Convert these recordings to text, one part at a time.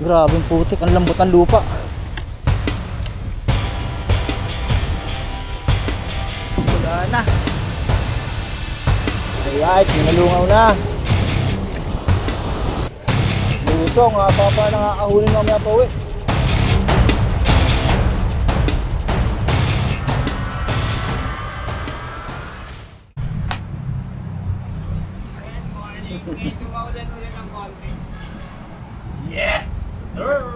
Grabe yung putik, ang lambot ng lupa. Wala na. Alright, minalungaw na. Lusong, papa nakakahuli mamaya pa uwi. Yes! Sir!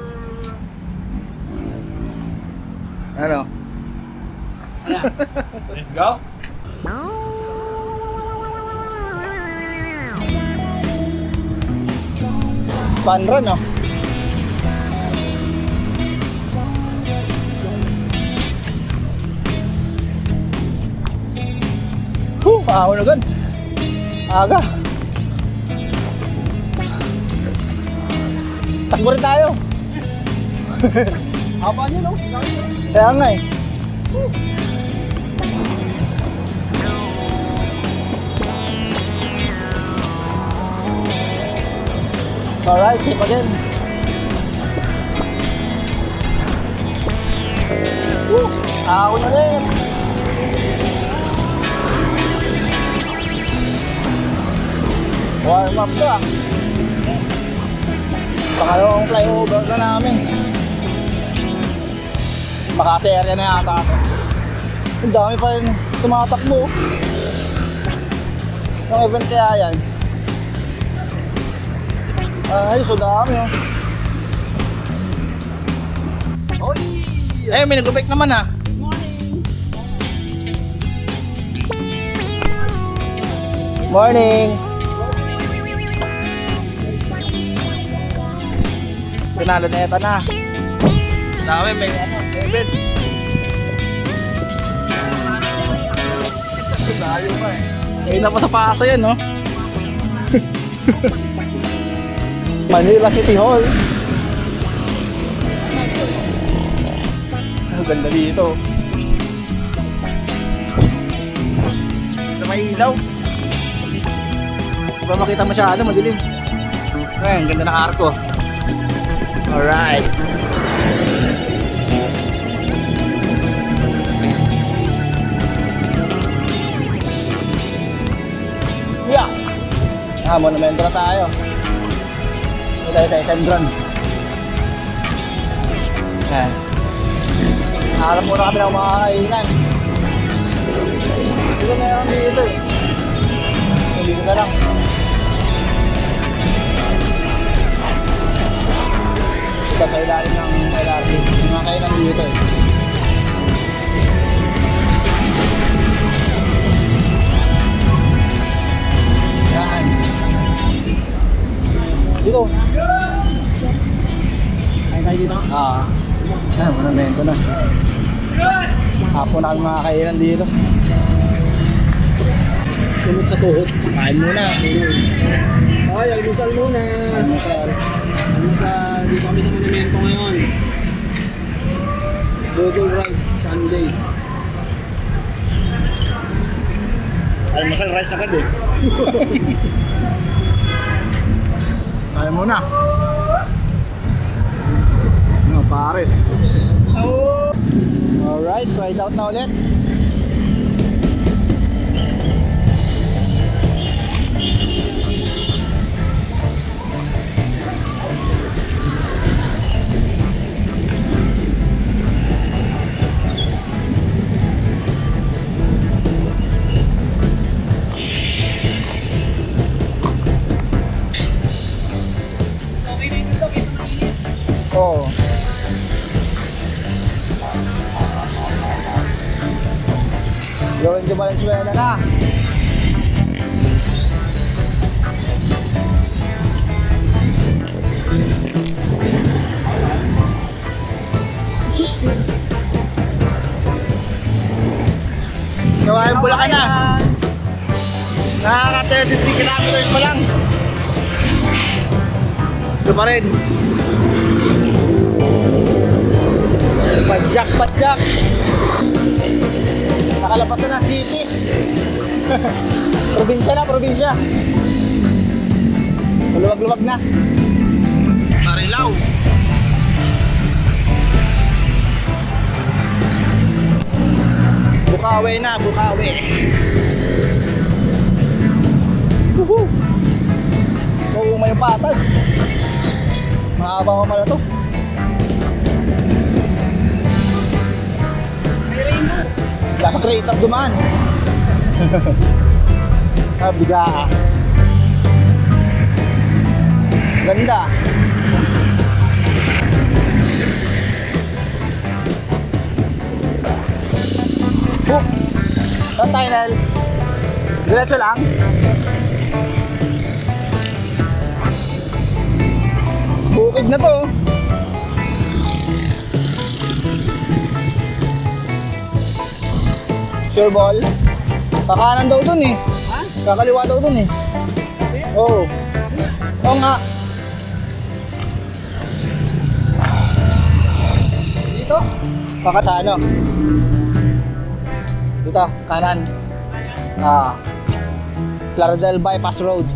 Ano? Let's go! Fun run, no? Ahon agad. Aga. Takbo rin tayo. Haba niyo, no? Kaya nga eh. Alright, safe again. Ahon ulit. Warm up ka. Pangalawang flyover na namin. Makati area na yata ako. Ang dami pa rin tumatakbo. Yung event kaya yan. Ay, so dami oh. Oy! Eh, may nag-bike naman ah. Morning! Pinalo na ito na. Dami, may ano, event. Layo pa eh. Kaya na pa sa Pasa yan, no? Manila City Hall. Ang ganda dito. Ito may ilaw. Di ba makita masyado, madilim. Ay, ang ganda ng arko. Alright. Yeah. Monumento na tayo. Ito tayo sa SM Drone. Ayan. Harap muna kami ng mga kainan. Dito meron dito eh. Dito na lang. Ito sa ilalim ng LRT. Yung mga kainan dito eh. Yan. Dito. Ay, tayo dito? Ayan, monumento na. Hapon na kami mga kainan dito. Tumot sa tuhod. Kain muna. Ay, almusal muna. Almusal. Almusal. Dito kami sa monumento ngayon. Google Ride Sunday. Almusal rice agad eh. Kain muna. No, pares. Alright, ride out na ulit. Oo. Gawin ko Valenzuela na. Gawa yung Bulacan na. Nakaka 33 kilometers pa lang. Ito pa rin. Padjak. Nakalabas na ng city. Probinsya. Maluwag-luwag na. Marilao. Bukawi na, Bukawi. Woohoo! Maumay yung patag. Mahaba ko pala to. Nasa crater dumaan. Bigaa. Ganda. Oh, saan tayo, Nel? Diretso lang. Bukid na to. Sure ball. Kakanan daw dun eh. Ha? Kakaliwa daw dun eh. Oo. Oo nga. Dito? Baka sa ano? Dito, kanan. Claridel Bypass Road.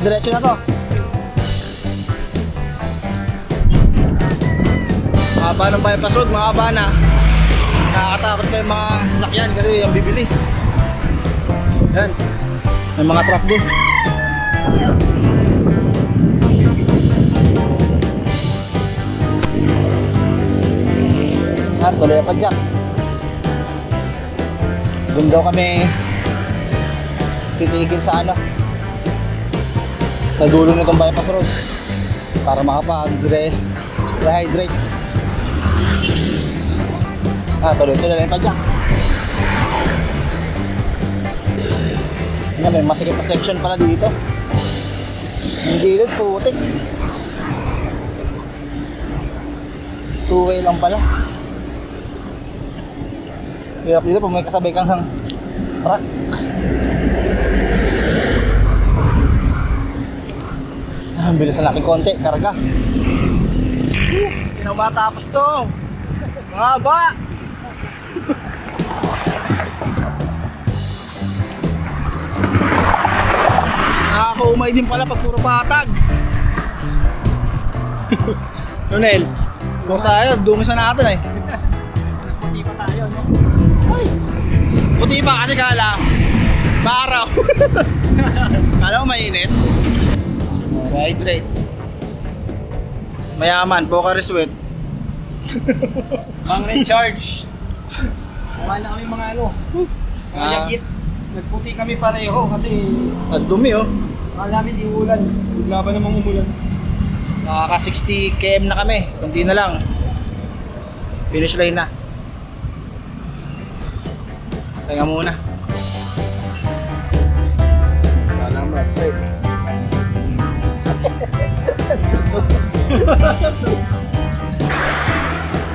Diretso na to. Mahaba ng bypass road, mahaba na. Nakakatakot kayo mga sasakyan kasi yung bibilis. Yan. May mga truck din. Tuloy pa dyan. Doon daw kami titigil sa ano, sa dulo nitong bypass road para makapag-rehydrate. Tuloy pa dyan. May masikip na section pala dito. Yung gilid, putik. Two-way lang pala. Hirap dito pag may kasabay kang truck. Ang bilis na laki konti, karga. Hindi na matapos to. Mahaba. Nakakaumay din pala pag puro patag. Nonel, kung tayo, dumisa natin eh. Puti pa tayo, no? Ay, puti pa kasi kala maaraw. Kala mo mainit. Hydrate. Mayaman, Pocari Sweat. Pang recharge. Wala kami mga ano. Mga Ah. yagit. Nagputi kami pareho kasi At dumi oh. akala namin di ulan. Bigla pa namang umulan. Nakaka 60 km na kami. Kunti na lang. Finish line na. Pahinga muna. Wala mo, straight.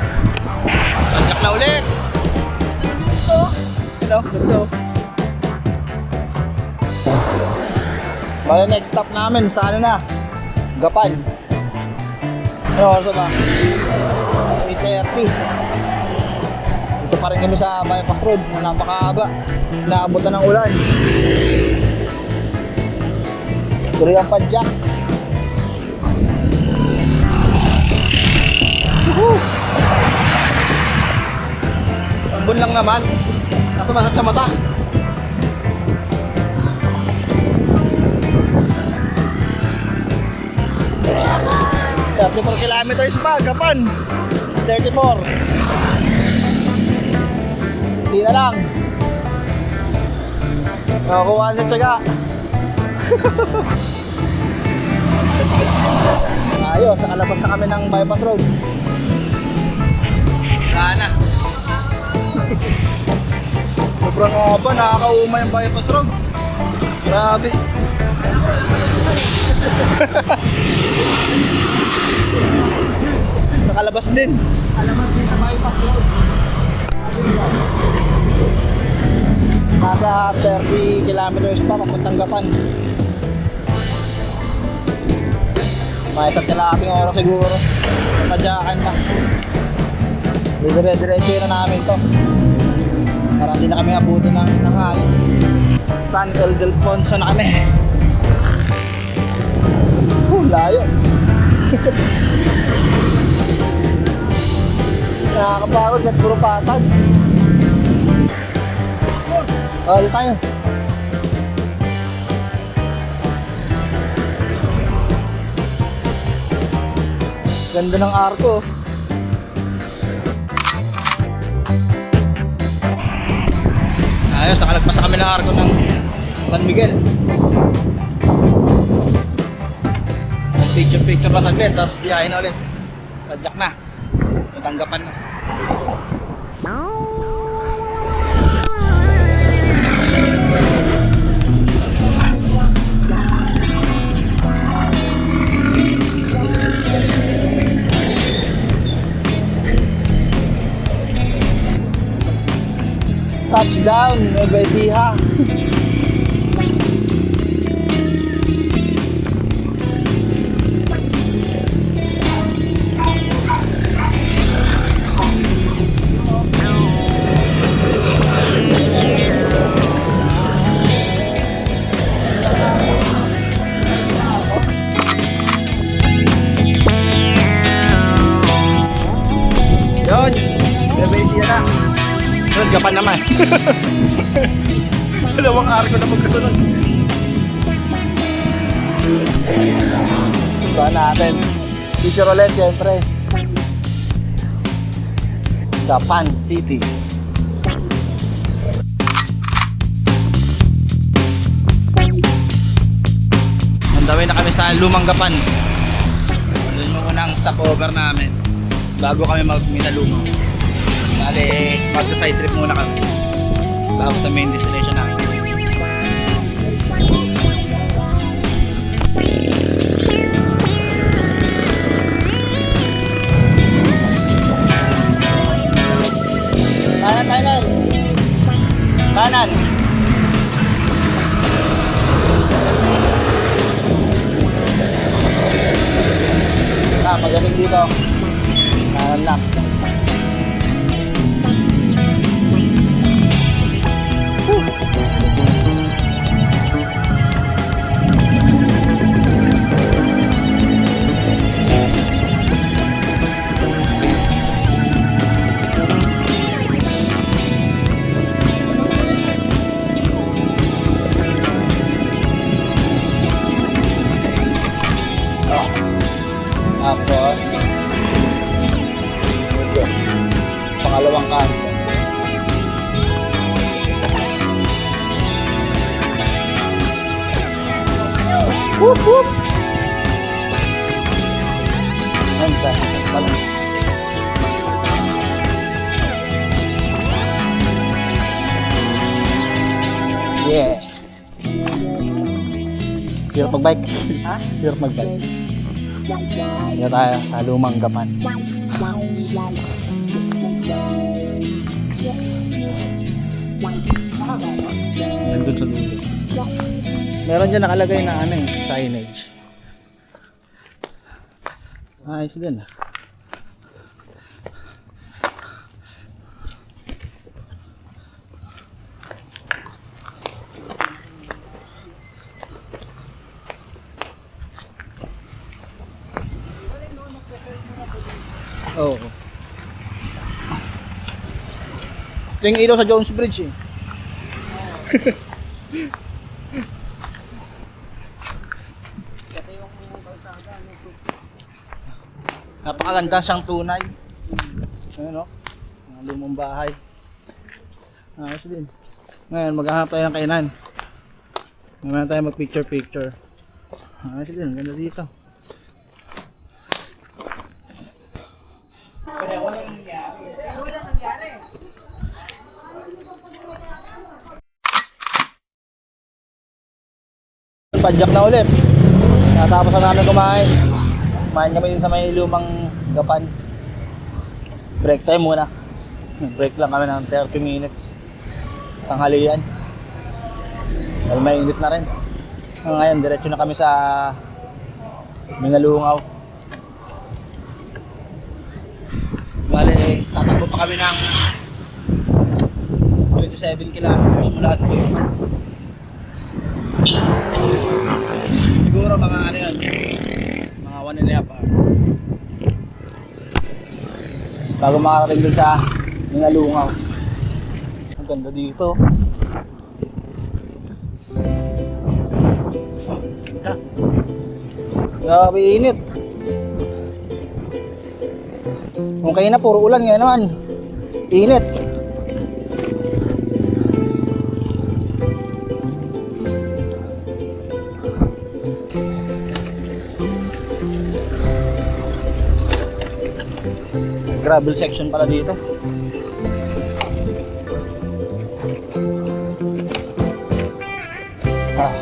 Panjak na ulit. Ito. Bale, next stop namin sa ano na? Gapan. Ano oras ba? 8:30. Dito pa rin kami sa bypass road na napakahaba. Naabot na ng ulan. Tuloy ang padjak. Woohoo! Ambon lang naman. Natumasat sa mata. 34 kilometers pa, Gapan. 34. Hindi na lang. Nakakuha na tsaga. Ayos, nakalabas na kami ng bypass road. Wala na. Sobrang haba, nakakauma yung bypass road. Grabe. Nakalabas din. Alamas din sa bypass road. Nasa 30 kilometers pa papuntang Gapan. May isa't kalahating oras siguro. Padyakan pa. Dire-diretso na namin to. Para hindi na kami abutin ng hangin. San Ildefonso na kami. Layo. Nakakapagod at puro patag. Dito tayo. Ganda ng arko. Ayos, nakalagpas na kami ng arko ng San Miguel. Picture pa saglit, tapos biyahe na ulit. Padyak na. Natanggapan na. Touchdown, Nueva Ecija. Yun, Nueva Ecija na. Sunod gapan naman. Dalawang arko na magkasunod. Ba natin. Picture ulit syempre. Gapan City. Nandawin na kami sa Lumang Gapan. Doon yung unang stopover namin bago kami mag-Minalungaw. Bale, magsa-side trip muna kami bago sa main destination namin. Kanan. Kanan. Magaling dito. Kanan lang. Tapos pangalawang kanto. Whoop whoop. Anta, palang. Yeah. Hirap mag-bike. Ha? Hirap mag-bike. Dito tayo sa Lumang Gapan. Nandun sa dulo. Meron dyan nakalagay na ano signage. Ayos din. Oo. Ito yung ilaw sa Jones Bridge eh. Napakaganda siyang tunay. Ayun o. Mga lumang bahay. Ayos din. Ngayon maghahanap tayo ng kainan. Ngayon tayo mag picture. Ayos din. Ganda dito. Padyak na ulit. Natapos na namin kumain. Kumain kami din sa may Lumang Gapan. Break time muna. Break lang kami ng 30 minutes. Tanghalian. Dahil mainit na rin. Ngayon, diretso na kami sa Minalungaw. Bale, tatakbo pa kami ng 27 kilometers mula sa Luman. Siguro mga ano yun, mga 1.5 hour. bago makarating dun sa Minalungaw. Ang ganda dito. Grabe init. Kung kayo na puro ulan ngayon naman. Init. Gravel section pala dito. Ah.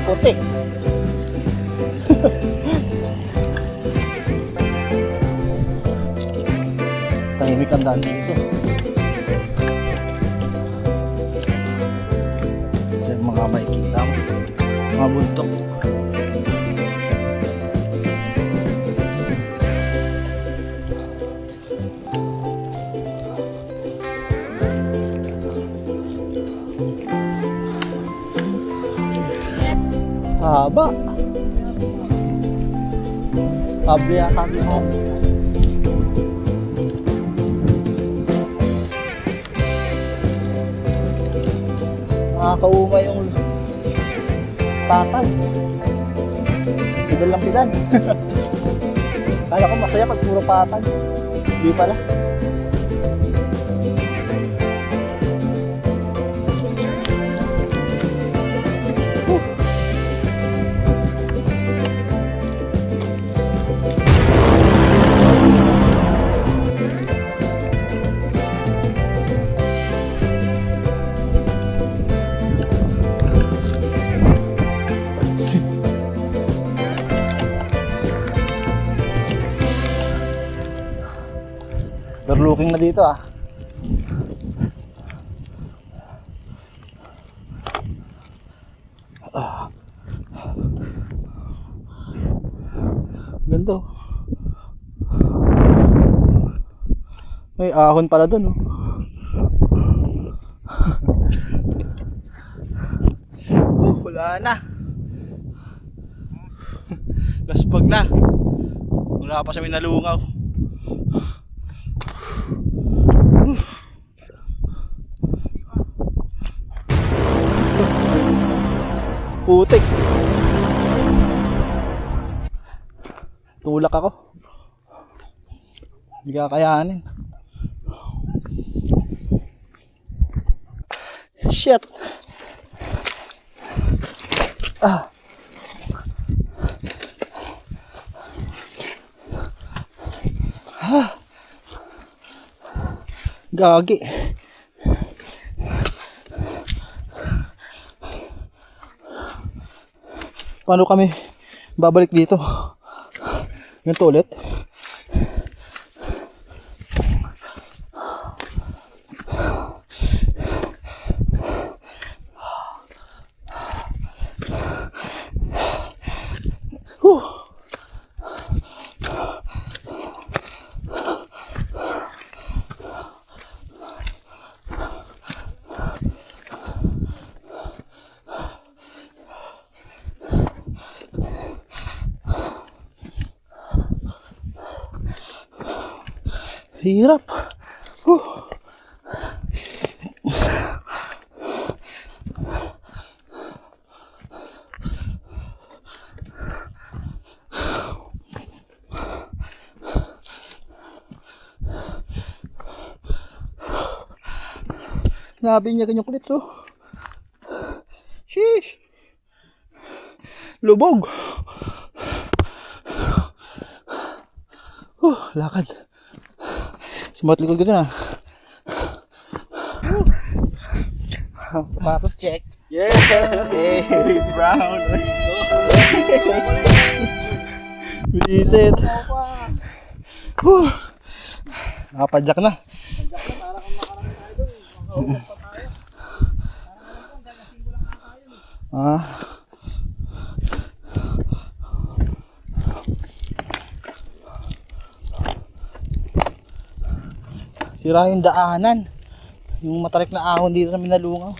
Putik. Tahimik ang daan dito. Ito yung mga makikita mo. Mga buntok. Haba. Haba yata dito. Nakakauma yung patag. Pidal lang pidal. Kala ko masaya pag puro patag. Hindi pala. Overlooking na dito ah. Ganda oh. May ahon pala dun oh. Wala na. Gaspag na. Wala pa sa Minalungaw. Putik. Tulak ako. Hindi kakayanin. Shit. Ah. Ah. Gagi. Paano kami babalik dito? Ganito ulit. Hirap. Grabe niya ganyang kulit so. Sheesh. Lubog. Lakad. Smart likod ko dun ah. Patos check. Yeah! Hey, brown! Visit. Nakapadyak na. Ah. Sira yung daanan. Yung matarik na ahon dito sa Minalungaw.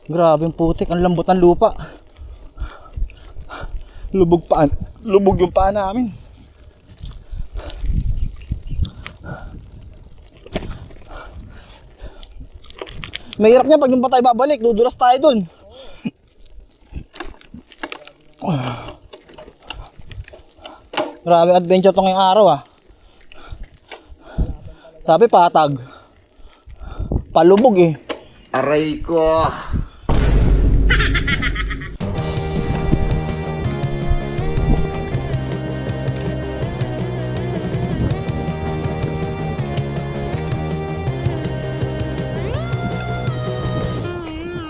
Grabe yung putik, ang lambot ng lupa. Lubog yung paa namin. Mahirap niya pag yung pa tayo babalik, dudulas tayo dun. Grabe adventure tong ngayong araw ah. Sabi patag. Palubog eh. Aray ko!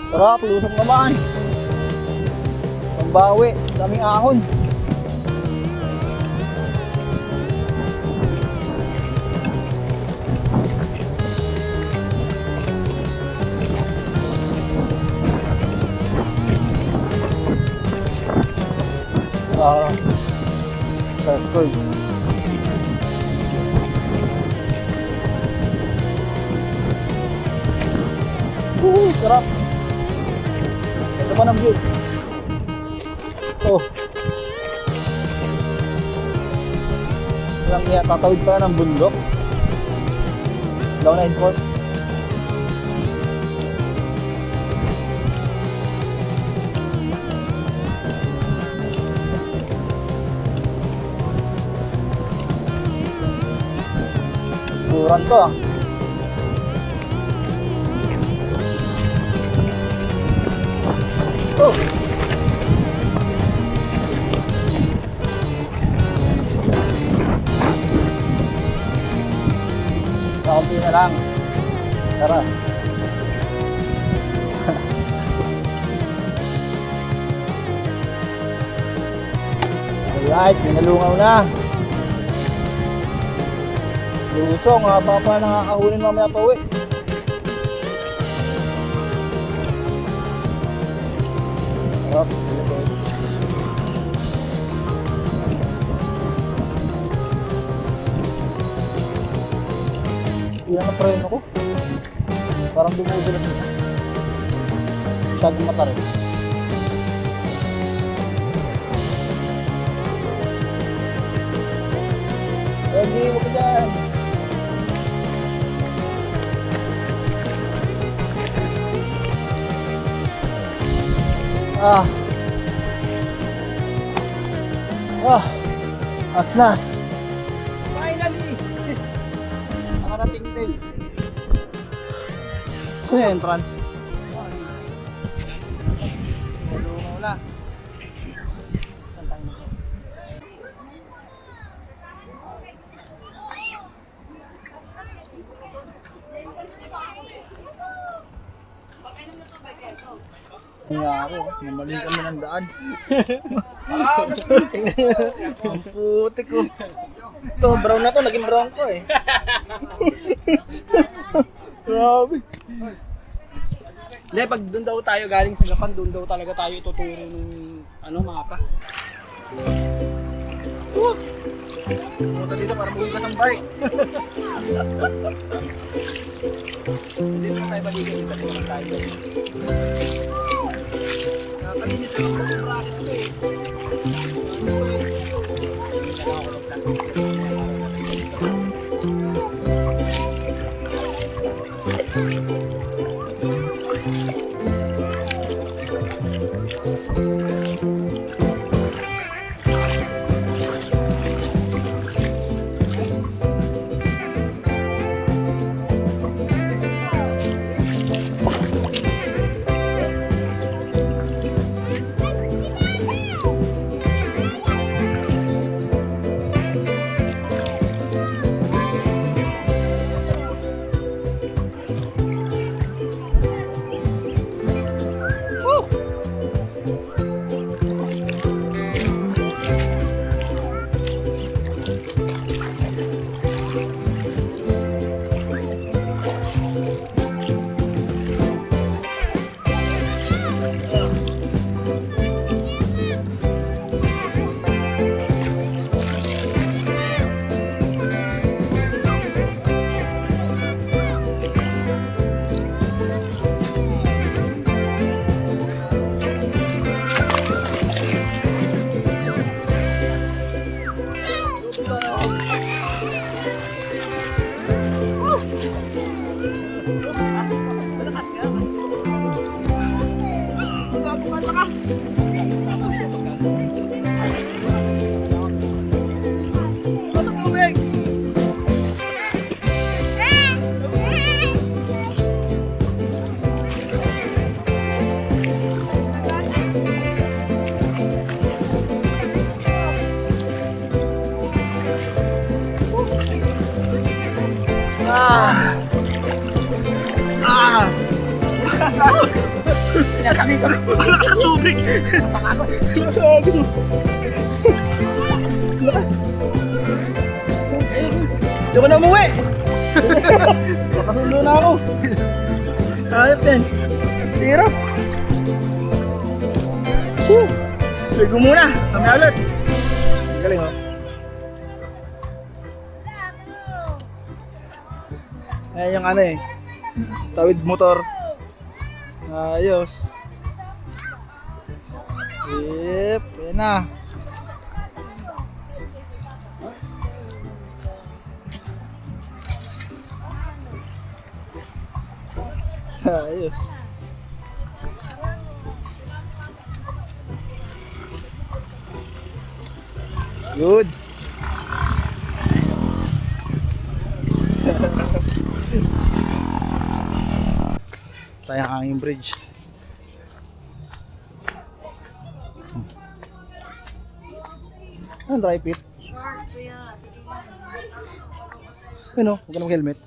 Sarap, lusok naman. Pambawi, daming ahon. Circle. Sarap. Ito pa ng view. Oh. Lang niya, tatawid pa ng bundok. Down na import. Buran to ah. Oh. Kaunti na lang. Tara. Alright, Minalungaw na. Lusong, haba pa nakakahunin mamaya pa uwi. Sarap, Philippines. Ilan na preno ko? Parang dumudulas ito. Masyadong matarik. Lagi, huwag ka dyan. At last. Finally! Nakarating din. Saan yung entrance? Malungaw na. Saan tayo nito? Nangyari, namali kami ng daan. Ang putik ko. Ito, brown na to. Naging brown ko eh. Grabe. Hindi, pag doon daw tayo galing sa Gapan, doon daw talaga tayo ituturo ng mapa. Pumunta dito para bukas ang bike. Dito tayo balikan yung balikan tayo. Nakakalinis lang ako ng racket ko eh. Kami. Lakas ang tubig. Masakagos. Lakas ang agos. Lakas. Diyan ka na umuwi. Nakasundo na ako. Ayop yan. Hirap. Ligo muna. Kami ulit. Galing oh. Ayan yung ano eh. Tawid motor. Ayos. Yep. Ayan na. Ayos. Good. Tayo ang hanging bridge. Ano dry fit? Ano? Huwag ka na mag-helmet.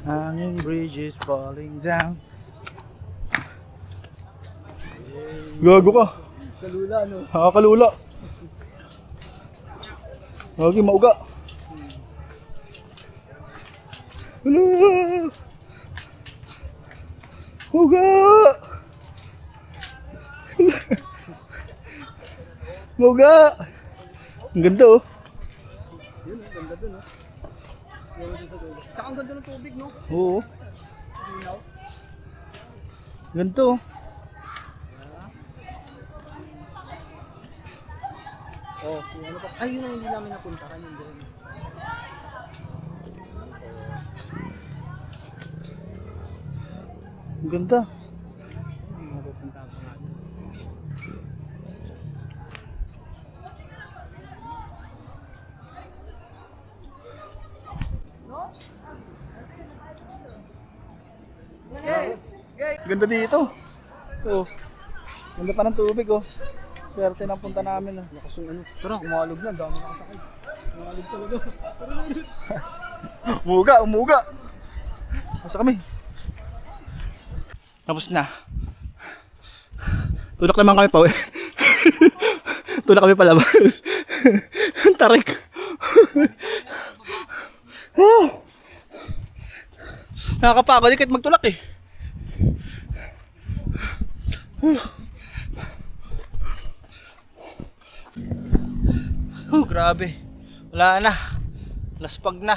Hanging bridge is falling down. Gago ka. Kalula, no? Nakakalula. Lagi mauga. Hala. Mauga. Mauga. Ang ganda oh. Yun, ang ganda dun, no? Yun, dun sa dulo. Tsaka ang ganda ng tubig, no? Oo. Linaw. Ganito oh. Oh, yung ano pa? Ay, yun ang hindi namin napuntahan yung doon. Ang ganda. Hindi napuntahan pa natin. Ganda dito. Oh. Ganda pa ng tubig oh. Swerte ng punta namin oh. Lakas yung ano. Tara, umalog na. Dami nakasakay. Umalog talaga. Umuga, umuga. Masa kami. Tapos na. Tulak naman kami pa eh. Tulak kami palabas. Tarik. Nakakapagod kahit magtulak eh. Grabe. Wala na. Laspag na.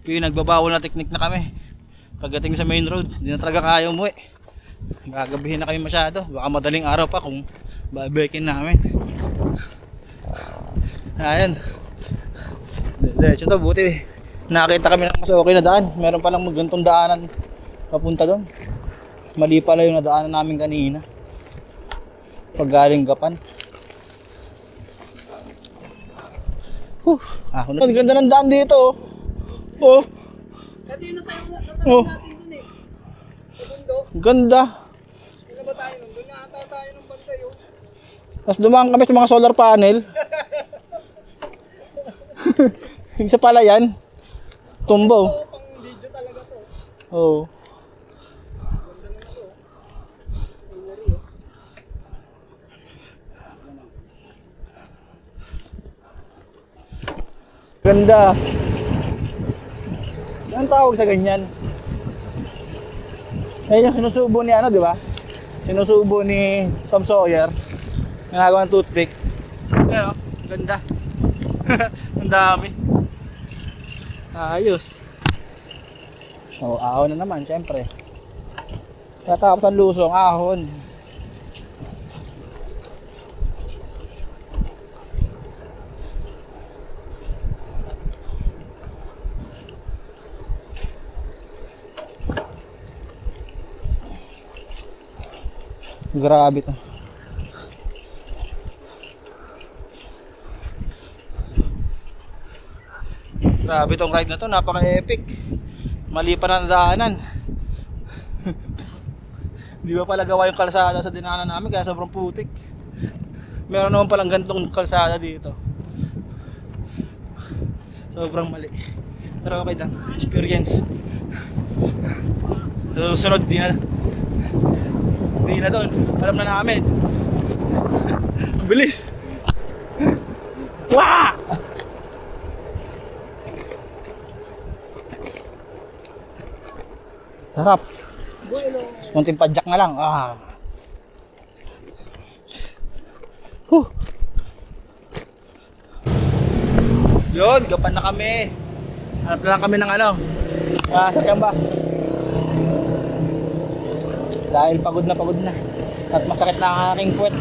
Pinagbabawal na teknik na kami. Pagdating sa main road, hindi na talaga kaya umuwi. Gagabihin na kami masyado. Baka madaling araw pa kung babekin namin. Ayan. Diretso to, buti. Nakita kami ng mas okay na daan. Meron palang magantong daanan papunta doon. Mali pala yung nadaanan namin kanina. Pag galing Gapan. Ang ganda ng daan dito. Oh. Dati yun na tayo Oh. natin dun eh. Sa bundo. Ganda. Yun na ba tayo nun? Doon na ata tayo ng bantay oh. Tapos dumaan kami sa mga solar panel. Isa pala yan. Tumbaw. Oo, pang video talaga to. Oo. Ganda naman to. Theory oh. Ganda. Anong tawag sa ganyan? Ayun yung sinusubo ni ano, di ba? Sinusubo ni Tom Sawyer. Nangagawa ng toothpick. Ayun, ganda. Ang dami. Ayos. Oh, ahon na naman, syempre. Tatapos ang lusong, ahon. Grabe to. Grabe tong ride na to, napaka-epic. Mali pa na nadaanan. Di ba pala gawa yung kalsada sa dinaanan namin kaya sobrang putik. Meron naman palang gantong kalsada dito. Sobrang mali. Pero okay lang, experience. Sa susunod, di na doon. Alam na namin. Ang bilis. Wah! Sarap. Kunting padjak na lang. Yun, gapan na kami. Hanap na lang kami ng sa kambas. Dahil pagod na at masakit na ang aking puwet.